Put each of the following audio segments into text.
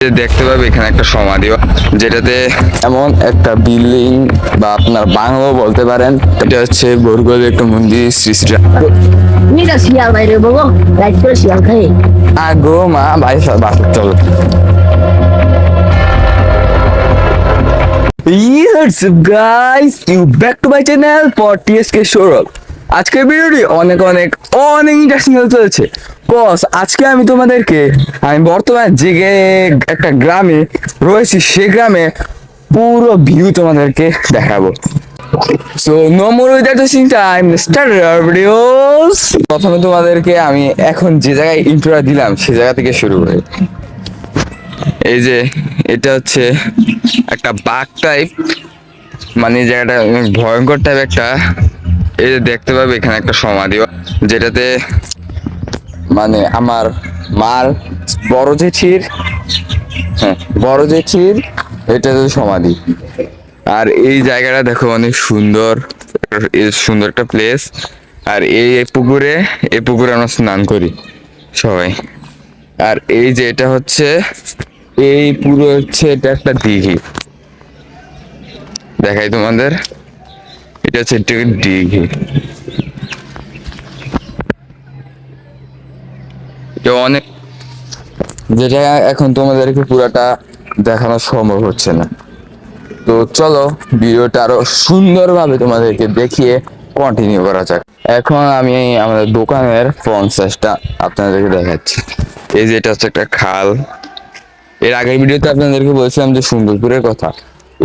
দেখতে পাবে এখানে একটা সমাধি, যেটাতে এমন একটা বিল্ডিং বা আপনার বাংলাও বলতে পারেন। এটা হচ্ছে বরগোল একটা মন্দির, শ্রী শ্রী Mira শিয়াল বাইরে বাবা, রাইট করে শিয়াল খাই। আগো মা ভাই বাসা চলো। What's up guys, you back to my channel for TSK Showroom. আজকের ভিডিওটি অনেক অনেক অনেক ইন্টারেস্টিং হতে চলেছে। বস আজকে আমি বর্তমানে যে একটা গ্রামে রয়েছি, সে গ্রামে পুরো ভিউ তোমাদেরকে দেখাবো। So no more without wasting time, start our videos. প্রথমে তোমাদেরকে আমি এখন যে জায়গায় ইন্ট্রোটা দিলাম সে জায়গা থেকে শুরু করি। এই যে এটা হচ্ছে একটা বাঘ টাইপ, মানে জায়গাটা অনেক ভয়ঙ্কর টাইপ একটা। এই যে দেখতে পাবে এখানে একটা সমাধি, যেটাতে মানে আমার মার বড় জেঠির, বড় জেঠির এটা সমাধি। আর এই জায়গাটা দেখো অনেক সুন্দর, সুন্দর একটা প্লেস। আর এই পুকুরে আমরা স্নান করি সবাই। আর এই যে এটা হচ্ছে এই পুরো হচ্ছে এটা একটা দিঘি, দেখাই তোমাদের। এটা হচ্ছে দিঘি, এটা অনেক, যেটা এখন তোমাদেরকে পুরাটা দেখানো সম্ভব হচ্ছে না। তো চলো ভিডিওটা আরো সুন্দরভাবে তোমাদেরকে দেখিয়ে কন্টিনিউ করা যাক। এখন আমি আমাদের দোকানের ফ্রন্ট সাইডটা আপনাদেরকে দেখাচ্ছি। এই যে এটা হচ্ছে একটা খাল। এর আগের ভিডিওতে আপনাদেরকে বলছিলাম যে সুন্দরপুরের কথা।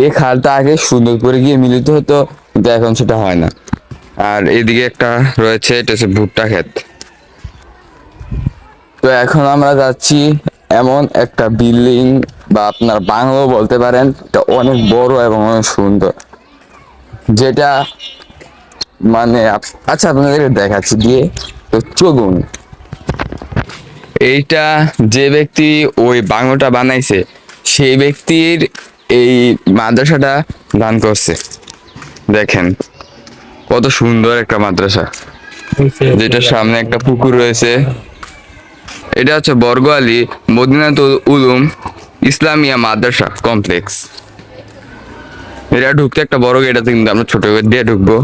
এই খালটা আগে সুন্দরপুরে গিয়ে মিলিত হতো, কিন্তু এখন সেটা হয় না। আর এদিকে একটা রয়েছে, এটা হচ্ছে ভুট্টা ক্ষেত। তো এখন আমরা যাচ্ছি এমন একটা বিল্ডিং বা আপনার বাংলাও বলতে পারেন, এটা অনেক বড় এবং অনেক সুন্দর, যেটা মানে আচ্ছা আপনাদেরকে দেখাচ্ছি গিয়ে। তো চলুন। এইটা যে ব্যক্তি ওই বাংলোটা বানাইছে, সেই ব্যক্তির এই মাদ্রাসাটা দান করছে। দেখেন কত সুন্দর একটা মাদ্রাসা, যেটার সামনে একটা পুকুর রয়েছে। এটা হচ্ছে বরগোয়ালি মদিনাতুল উলুম ইসলামিয়া মাদ্রাসা কমপ্লেক্স। এটা ঢুকতে একটা বড় গেট আছে, কিন্তু আমরা ছোট গেট দিয়ে ঢুকবো।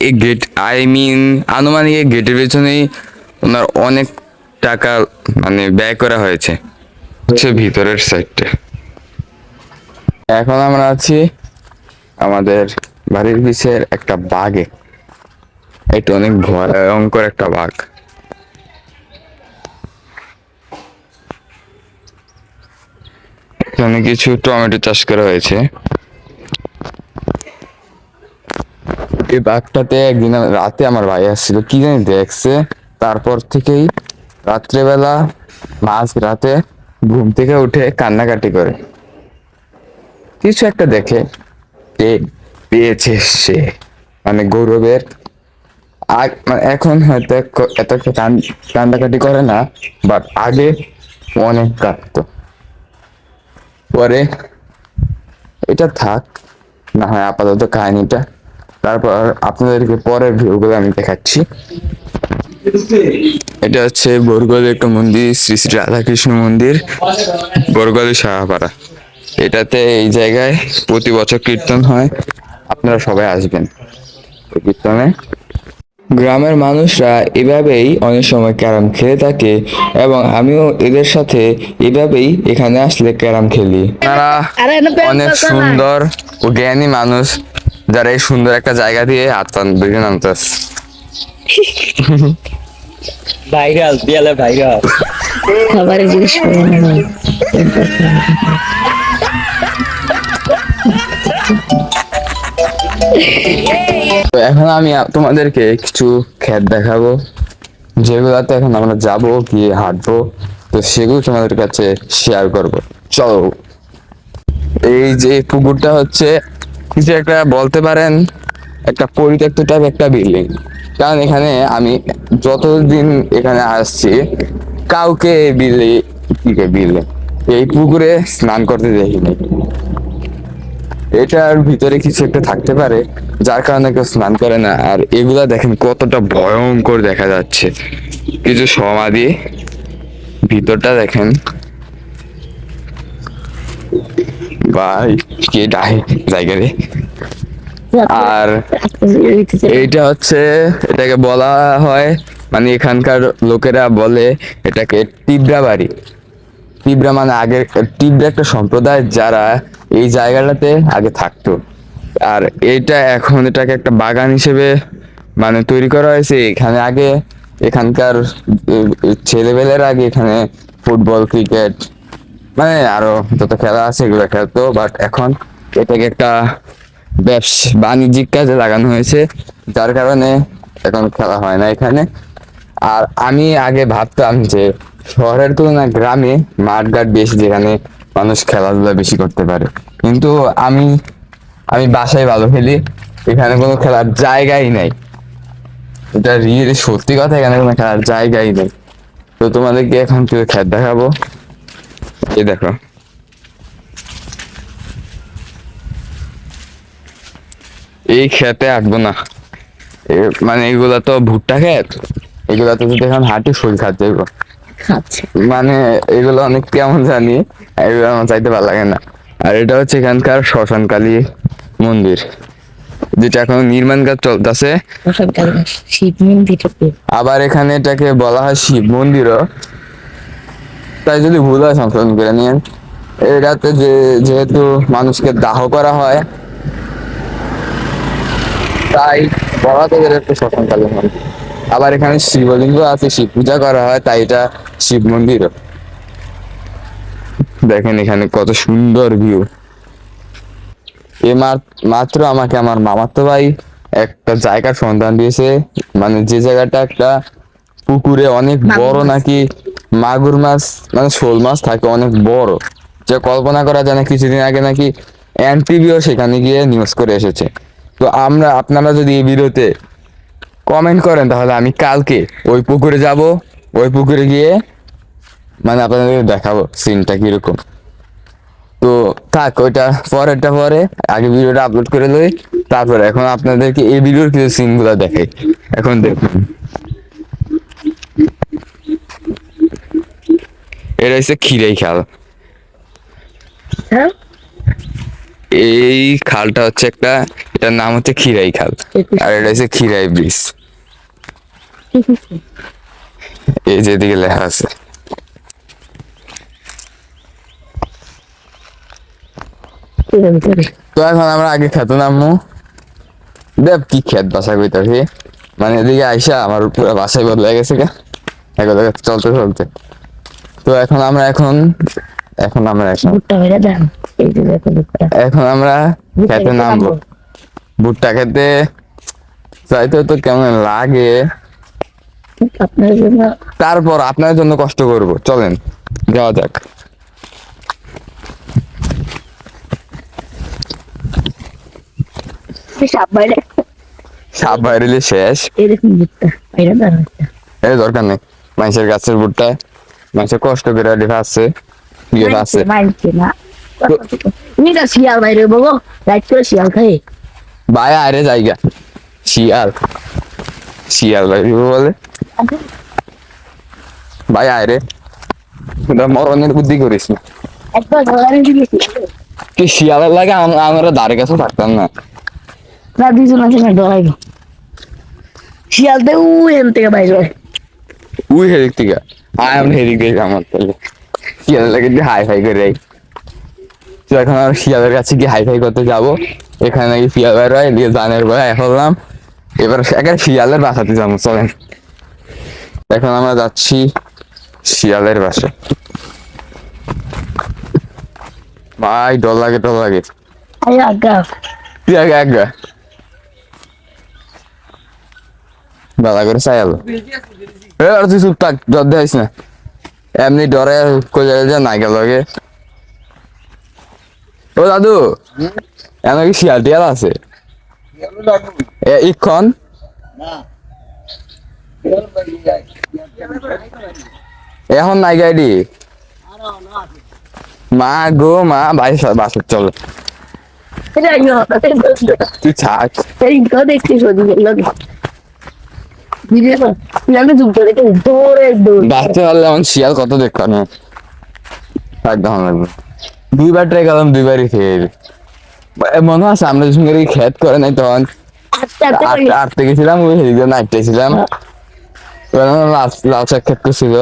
এই গেট আনুমানিক এই গেটের পেছনেই ওনার অনেক টাকা মানে ব্যয় করা হয়েছে। হচ্ছে ভিতরের সাইডটা। এখন আমরা আছি আমাদের বাড়ির পিছের একটা বাগে। এটা অনেক ভয়ঙ্কর একটা বাঘ। এখানে কিছু টমেটো চাষ করা হয়েছে। এই বাঘটাতে একদিন রাতে আমার ভাই আসছিল, কি জানি দেখছে। তারপর থেকেই রাত্রেবেলা মাঝ রাতে ঘুম থেকে উঠে কান্নাকাটি করে, কিছু একটা দেখে পেয়েছে সে, মানে গৌরবের। এখন হয়তো এত কান্নাকাটি করে না, বাট আগে অনেক কাঁদতো। পরে এটা থাক, না হয় আপাতত কাহিনীটা, তারপর আপনাদেরকে পরের ভিডিওগুলো আমি দেখাচ্ছি। এটা হচ্ছে বরগলের একটা মন্দির, শ্রী শ্রী রাধাকৃষ্ণ মন্দির, বরগলি সাহাপাড়া। এটাতে এই জায়গায় প্রতি বছর কীর্তন হয়, আপনারা সবাই আসবেন এই কীর্তনে। গ্রামের মানুষরা এভাবেই অনেক সময় ক্যারাম খেলে থাকে এবং আমিও এদের সাথে এভাবেই এখানে আসলে ক্যারাম খেলি। তারা আরে না অনেক সুন্দর ও জ্ঞানী মানুষ, যারা এই সুন্দর একটা জায়গা দিয়ে হাত পান ধরে নামতেছে। ভাইরাল দিয়ালে ভাইরাল। খাবার জিনিস তো এখন আমি তোমাদেরকে কিছু ক্ষেত দেখাবো, যেগুলাতে এখন আমরা যাব গিয়ে হাঁটবো, তো সেগুলো তোমাদের কাছে শেয়ার করব। চলো। এই যে পুকুরটা হচ্ছে কিছু একটা বলতে পারেন একটা পরিত্যক্ত টাইপ একটা বিল্ডিং, কারণ এখানে আমি যতদিন এখানে আসছি কাউকে বিলে এই পুকুরে স্নান করতে দেখিনি। এটার ভিতরে কিছু একটা থাকতে পারে যার কারণে কেউ স্নান করে না। আর এগুলা দেখেন কতটা ভয়ঙ্কর দেখা যাচ্ছে, কিছু সমাধি, ভিতরটা দেখেন ভাই কে ডাহে জায়গা রে। আর এইটা হচ্ছে, এটাকে বলা হয় মানে এখানকার লোকেরা বলে এটাকে টিবরা বাড়ি। টিবরা মানে আগে, টিবরা একটা সম্প্রদায় যারা এই জায়গাটাতে আগে থাকতো। আর এটা এখন এটাকে একটা বাগান হিসেবে মানে তৈরি করা হয়েছে। এখানে আগে এখানকার ছেলেবেলের আগে এখানে ফুটবল, ক্রিকেট মানে আরো যত খেলা আছে এগুলো খেলতো, বাট এখন এটাকে একটা বাণিজ্যিক কাজে লাগানো হয়েছে, যার কারণে এখন খেলা হয় না এখানে। আর আমি আগে ভাবতাম যে শহরের তুলনায় গ্রামে মাঠঘাট বেশি, যেখানে মানুষ খেলাধুলা বেশি করতে পারে, কিন্তু আমি আমি বাসায় ভালো খেলি, এখানে কোনো খেলার জায়গাই নাই। এটা রিয়েলি সত্যি কথা, এখানে কোনো খেলার জায়গাই নেই। তো তোমাদেরকে এখন কিছু খেলা দেখাবো, এই দেখো। এই খেতে আঁকবো না, মানে এগুলা তো ভুট্টা খেত, এগুলা তো যদি এখন হাঁটি শরীর খাচ্ছে খাচ্ছে। মানে এগুলো অনেক কেমন জানি, এগুলো আমার চাইতে ভালো লাগে না। আর এটা হচ্ছে এখানকার শ্মশানকালী মন্দির, যেটা এখন নির্মাণ কাজ চলতেছে। শিব মন্দির। আবার এখানে এটাকে বলা হয় শিব মন্দিরও, তাই যদি ভুল হয় সংশোধন করে নিন। এটাতে যেহেতু মানুষকে দাহ করা হয়, তাই বলা তো এর একটা শ্মশানকালী মন্দির। আবার এখানে শিবলিঙ্গ আছে, শিব পূজা করা হয়, তাই এটা শিব মন্দিরও। দেখেন এখানে কত সুন্দর ভিউ। মাত্র আমাকে আমার মামাতো ভাই একটা জায়গার সন্ধান দিয়েছে, মানে যে জায়গাটা একটা পুকুরে অনেক বড় নাকি মাগুর মাছ মানে শোল মাছ থাকে অনেক বড়, যে কল্পনা করা যায় না। কিছুদিন আগে নাকি এনটিভিও সেখানে গিয়ে নিউজ করে এসেছে। তো আপনারা যদি এই ভিডিওতে কমেন্ট করেন তাহলে আমি কালকে ওই পুকুরে যাব, ওই পুকুরে গিয়ে মানে আপনাদের দেখাবো সিনটা কিরকম। তো থাক, ওইটা পরেরটা পরে, আগে ভিডিওটা আপলোড করে লই, তারপরে এখন আপনাদেরকে এই ভিডিওর কিছু সিন গুলা দেখাই। এখন দেখুন, এটা হচ্ছে খিরাই খাল। হ্যাঁ, এই খালটা হচ্ছে একটা, এটার নাম হচ্ছে খিরাই খাল, আর এটা হচ্ছে খিরাই ব্রিজ। এই যেদিকে লেখা আছে। তো এখন আমরা আগে খেত নামবো, দেখ কি খেত বাসা কইতাছি, মানে এদিকে আইসা আমার পুরো বাসায় বদলে গেছে গা এগুলো চলতে চলতে। তো এখন আমরা ভুট্টা মেরে দেন। এই যে দেখো ভুট্টা। এখন আমরা খেতে নামবো। ভুট্টা খেতে চাইতে তো কেমন লাগে, আপনার জন্য তারপর আপনার জন্য কষ্ট করব, চলেন যাওয়া যাক। সাপ বাইরে। সাপ বাইরেলে শেষ। এরকম ভুট্টা বাইরে দেন। এই দরকার নেই, মানুষের গাছের ভুট্টা মানুষের কষ্ট করে আছে আছে। মানছে না। তুমি তো শিয়াল বাইরে বলো, রাইট করে শিয়াল খাই। ভাই আরে জায়গা শিয়াল, শিয়াল বাইরে বলে ভাই আয় রে, এটা মরণের বুদ্ধি করিস না। একবার ধরানি দিয়েছি কি শিয়ালের লাগে আমরা দাঁড়িয়ে কাছে থাকতাম না। না দুজন আছে না ডরাইব শিয়ালতে এখান থেকে বাইরে হয়। উই হেদিক থেকে আয়, আমরা হেদিক দিয়ে আমার তাহলে শিয়ালের লাগে হাই ফাই করে যাই। তো এখন আমরা শিয়ালের কাছে গিয়ে হাই ফাই করতে যাবো। এখানে নাকি শিয়াল বের হয়, দিয়ে জানের ভয় হলাম। এবার একের শিয়ালের বাসাতে যাবো, চলেন। এখন আমরা যাচ্ছি শিয়ালের বাসা। ভাই ডর লাগে, ডর লাগে। আরে আগা তুই আগে আগে বালা করে চাইল আর তুই চুপ থাক, ডর দেখাইস না। এমনি ডরে কোজা যা না গেল আগে। ও দাদু, এমন কি শিয়াল টিয়াল আছে ইক্ষণ? এখন নাই গাইডি। মা গো মা, বাসে চল। তুই থাক। দেখছিস ওদিকে লাগে ভিডিও আমি জুম করে দেখে দৌড়ে দৌড় বাঁচতে পারলে এখন শিয়াল কত দেখতাম না। একদম লাগবে। দুইবার ট্রাই করলাম, দুইবারই ফেল। মনে আছে আমরা যখন খেত করে নাই তখন আস্তে আস্তে আটতে গেছিলাম, ওই হেদিকে নাইটেছিলাম। লাল শাক খেত করছিল।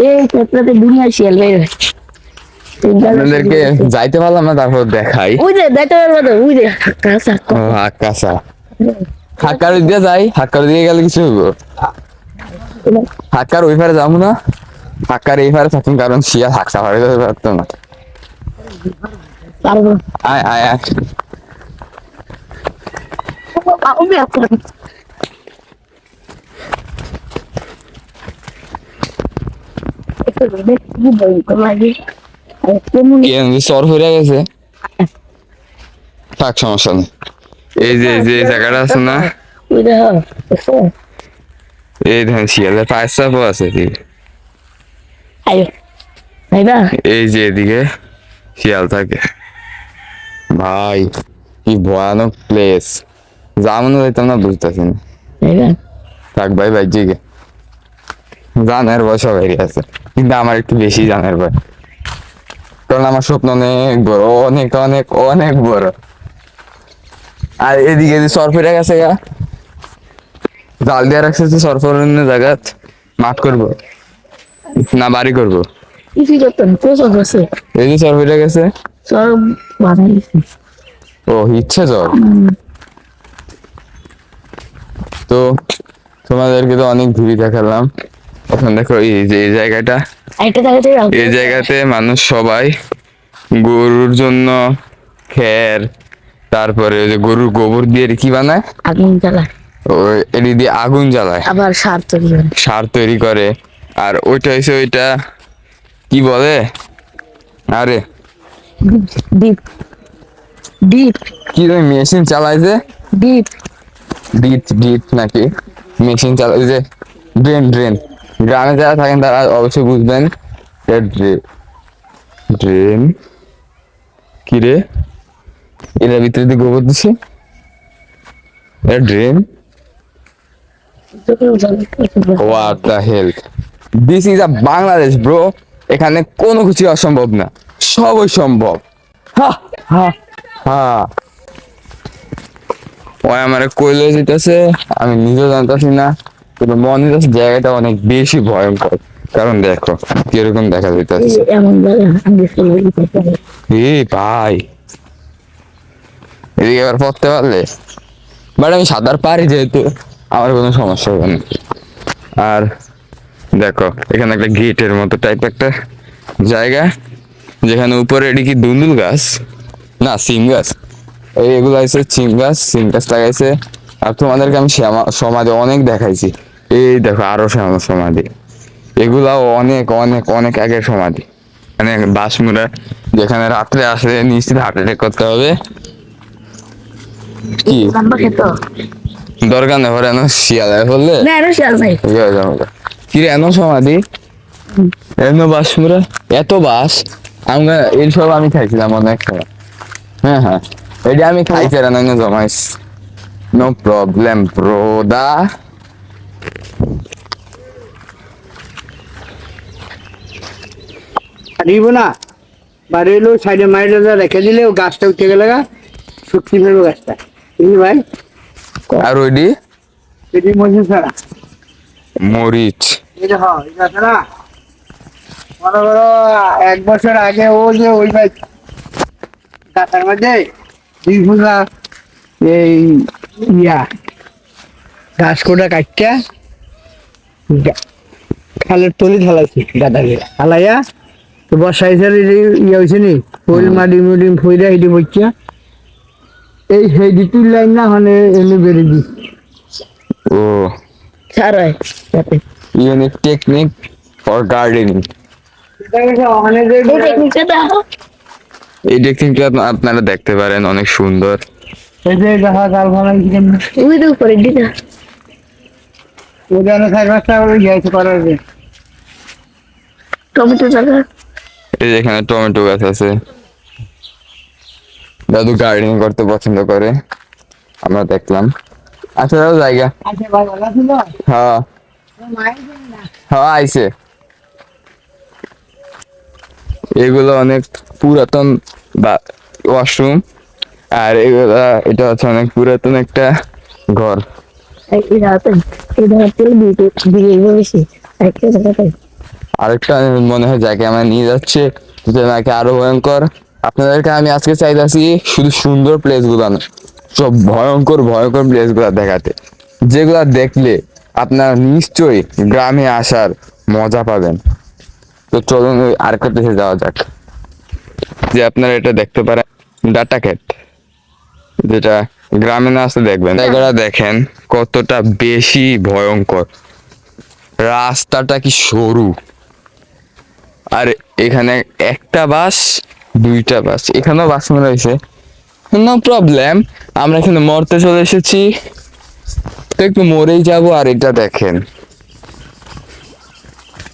এই ক্ষেত্রে দুনিয়া শিয়াল বের হয় আপনাদেরকে যাইতে পারলাম না, তারপর দেখাই। ওই যে দেখতে পারবো তো ওই যে কাঁচা ও আকাশা হাক্কার দিয়ে যাই, হাক্কার দিয়ে গেলে কিছু হইব। হাক্কার ওই পারে যাবো না, হাক্কার এই পারে থাকুন, কারণ শিয়াল হাক্কা পারে যেতে পারতো না। পারবো আয় আয় আয়। আমি আপনার লাগে সর হয়ে গেছে, থাক সমস্যা নেই। এই যে যে জায়গাটা আছে না, ওই দেখো এই দেখেন শিয়ালের পায়ের চাপও আছে। আয়ো ভাইবা এই যে এদিকে শিয়াল থাকে। ভাই কি ভয়ানক প্লেস, যেমন হইতাম না বুঝতেছি না। ভাইবা থাক ভাই ভাই জিগে জানের ভয় সবাই আছে, কিন্তু আমার একটু বেশি জানের ভয়, কারণ আমার স্বপ্ন অনেক বড়, অনেক অনেক অনেক বড়। আর এদিকে যে সর ফিরে গেছে গা, জাল দিয়ে রাখছে তো সর ফেরানোর জায়গা মাঠ করবো না বাড়ি করবো। কিছু করতেন প্রচুর আছে এই যে সর ফিরে গেছে, সব বানাইছি ও ইচ্ছে জ্বর। তো তোমাদেরকে তো অনেক ঘুরি দেখালাম। এখন দেখো এই যে এই জায়গাটা, একটা জায়গাতে এই জায়গাতে মানুষ সবাই গরুর জন্য খের, তারপরে ওই যে গরুর গোবর দিয়ে কি বানায়, আগুন জ্বালায় ওই এটি দিয়ে আগুন জ্বালায়, আবার সার তৈরি করে সার তৈরি করে। আর ওইটা হচ্ছে ওইটা কি বলে, আরে ডিপ ডিপ কি তুমি মেশিন চালায় যে, ডিপ ডিট ডিট নাকি মেশিন চালায় যে, ড্রেন ড্রেন। গ্রামে যারা থাকেন তারা অবশ্যই বুঝবেন। ড্রেন কি রে, এটার ভিতরে দিয়ে গোবর দিছে, এটা drain. What the hell? This is a Bangladesh, bro. এখানে কোনো কিছু অসম্ভব না, সবই সম্ভব। হা হা হা। ওই আমার কইলে যেতেছে, আমি নিজেও জানতাছি না, কিন্তু মনে হচ্ছে জায়গাটা অনেক বেশি ভয়ঙ্কর। কারণ দেখো কিরকম দেখা যাইতেছে। এমন জায়গা আমি ভাই এদিকে এবার পড়তে পারলে, বাট আমি সাঁতার পারি যেহেতু আমার কোনো সমস্যা হবে না। আর দেখো এখানে একটা গেটের মতো টাইপ একটা জায়গা, যেখানে উপরে এটি কি দুন্দুল গাছ না সিম গাছ, এইগুলো আছে সিম গাছ, সিম গাছ লাগাইছে। আর তোমাদেরকে আমি সমাধি অনেক দেখাইছি, এই দেখো আরো সমাধি, এগুলাও অনেক অনেক অনেক আগের সমাধি। মানে বাসমুরা যেখানে রাত্রে আসলে নিশ্চিত হার্ট অ্যাটাক করতে হবে। কি দরকার নেই এনো শিয়ালে বললে না আরো শিয়াল নাই কি রে এনো সমাধি, এনো বাসমুরা এত বাস। আমরা এইসব আমি খাইছিলাম অনেক সময়। হ্যাঁ হ্যাঁ এটা আমি খাইছি, রান্না জমাইস, নো প্রবলেম ব্রোদা। দিব না, বাড়ি এলো সাইডে মাইডে রেখে দিলে ও গাছটা উঠে গেলে শক্তি ফেলবো গাছটা, বুঝলি ভাই? আর ওইডি এটি মজুর ছাড়া মরিচ। এই দেখো এই গাছটা না মনে করো 1 বছর আগে ও যে ওই ভাই গাছার মধ্যে 2 ফুটা এই ঘাস কোটা কাটটা খালের তলি ঢালাইছি গাদাকে হালাইয়া তো বর্ষা হিসাবে হয়েছে নি ফুল মাটি মুটি ফুইরা হেঁটে পড়ছে এই হেঁটে তুললাম না মানে এমনি বেড়ে দিই ও ছাড়াই যাতে ইউনিক টেকনিক ফর গার্ডেনিং। ওখানে যে এই টেকনিকটা দাও এই টেকনিকটা আপনারা দেখতে পারেন, অনেক সুন্দর। এই যে দেখা গাল ভালাই চিকেন ওই তো করে দিটা ওদের সাইড রাস্তা গিয়েছে করার যে টমেটো লাগা এই যে এখানে টমেটো গাছ আছে, দাদু গার্ডেনিং করতে পছন্দ করে, আমরা দেখলাম। আচ্ছা দাদু জায়গা, আচ্ছা ভাই ভালো ছিল হ্যাঁ হ্যাঁ আইছে। এগুলো অনেক পুরাতন ওয়াশরুম, আর এগুলা এটা হচ্ছে অনেক পুরাতন একটা ঘর। এই রাতে তেল দিয়ে বেশি একটা জায়গাতে আরেকটা মনে হয় যাকে আমরা নিয়ে যাচ্ছে যে নাকি আরো ভয়ঙ্কর। আপনাদেরকে আমি আজকে চাইতাছি শুধু সুন্দর প্লেস গুলা না, সব ভয়ঙ্কর ভয়ঙ্কর প্লেস গুলা দেখাতে, যেগুলা দেখলে আপনার নিশ্চয়ই গ্রামে আসার মজা পাবেন। তো চলুন আরেকটা দেশে যাওয়া যাক, যে আপনারা এটা দেখতে পারেন ডাটা ক্যাট, যেটা গ্রামে না আসলে দেখবেন। জায়গাটা দেখেন কতটা বেশি ভয়ঙ্কর, রাস্তাটা কি সরু, আর এখানে একটা বাস 2টা বাস, এখানেও বাস মনে হয়েছে, নো প্রবলেম। আমরা এখানে মরতে চলে এসেছি তো একটু মরেই যাব। আর এটা দেখেন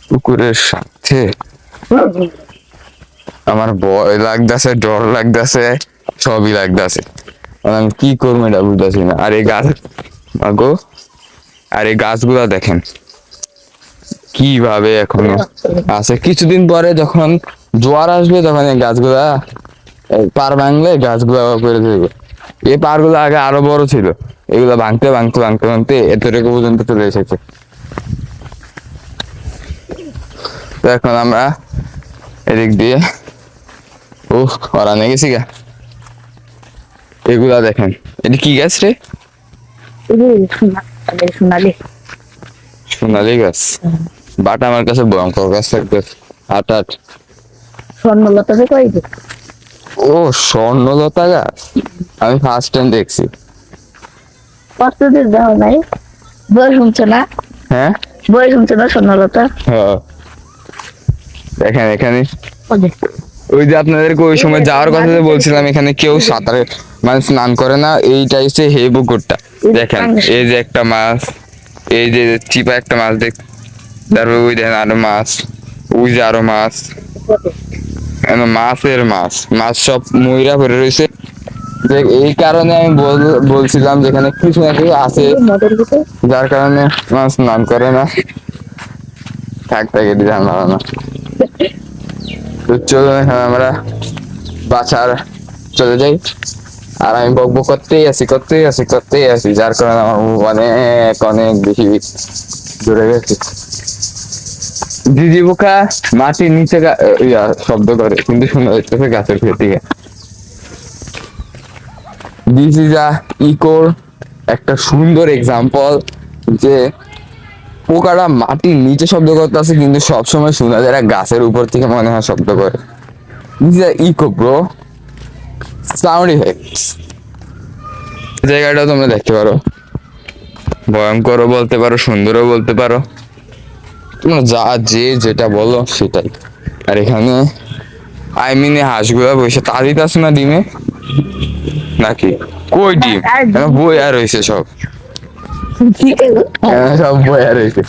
পুকুরের সাথে, আমার ভয় লাগতেছে, ডর লাগতেছে, সবই লাগতেছে, আমি কি করবো এটা বুঝতেছি না। আর এই গাছ গো, আর এই গাছগুলা দেখেন কিভাবে এখনো আছে। কিছুদিন পরে যখন জোয়ার আসবে তখন এই গাছগুলা পার ভাঙলে গাছগুলা করে দেবে। এই পারগুলো আগে আরো বড় ছিল, এগুলো ভাঙতে ভাঙতে ভাঙতে ভাঙতে এতটুকু পর্যন্ত চলে এসেছে। তো এখন আমরা এদিক দিয়ে ওরা নিয়ে গেছি গা। এগুলা দেখেন, এটা কি গাছ রে? সোনালি সোনালি গাছ। বাট আমার কাছে ভয়ঙ্কর গাছ লাগবে, 8 স্বর্ণলতা কই ও স্বর্ণলতা গাছ, আমি ফার্স্ট টাইম দেখছি। কতদিন দেওয়া নাই বয়স শুনছে না, হ্যাঁ বয়স শুনছে না স্বর্ণলতা হ্যাঁ দেখেন এখানে ওদের ওই যে আপনাদেরকে ওই সময় যাওয়ার কথা যে বলছিলাম, এখানে কেউ সাঁতারে মানে স্নান করে না, এইটা হচ্ছে হে পুকুরটা। দেখেন এই যে একটা মাছ, এই যে চিপা একটা মাছ দেখ, তারপর ওই দেখেন আরো মাছ, ওই যে আরো মাছ, মাছের মাছ, মাছ সব ময়রা ভরে রয়েছে। যে এই কারণে আমি বলছিলাম যেখানে কিছু না কিছু আছে, মদের ভিতরে যার কারণে মাছ স্নান করে না। থাক থাক এটি জানলাম না। তো চলুন এখন আমরা বাসার চলে যাই। আর আমি বক বক করতেই আছি, যার কারণে আমার অনেক অনেক বেশি জুড়ে গেছে। ঝিঝি পোকা মাটির নিচে শব্দ করে, কিন্তু শোনা যাচ্ছে গাছের ভেতর থেকে। দিস ইজ আ ইকোর একটা সুন্দর এক্সাম্পল, যে পোকাটা মাটির নিচে শব্দ করতে আছে কিন্তু সবসময় শোনা যায় গাছের উপর থেকে মনে হয় শব্দ করে। This is a echo bro, sound effects. জায়গাটা তোমরা দেখতে পারো, ভয়ঙ্করও বলতে পারো, সুন্দরও বলতে পারো, তোমরা যে যেটা বলো সেটাই। আর এখানে হাঁসগুলা বসে তা দিতেছে না ডিমে নাকি, কই ডিম বই আর রয়েছে সব, সব বই আর রয়েছে।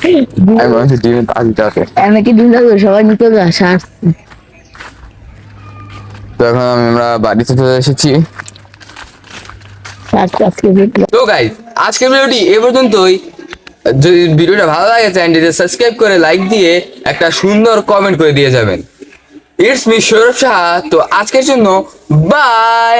আমি ভাবছি ডিমে তা দিতে আছে। আমি কি দিন যাবো সবাই নিতে আসা তো এখন আমরা বাড়িতে চলে এসেছি। আজকে দেখলাম তো গাইস আজকের ভিডিওটি এ পর্যন্তই। যদি ভিডিওটা ভালো লাগে চ্যানেলটিতে সাবস্ক্রাইব করে লাইক দিয়ে একটা সুন্দর কমেন্ট করে দিয়ে যাবেন। It's me Sourav Saha. তো আজকের জন্য বাই।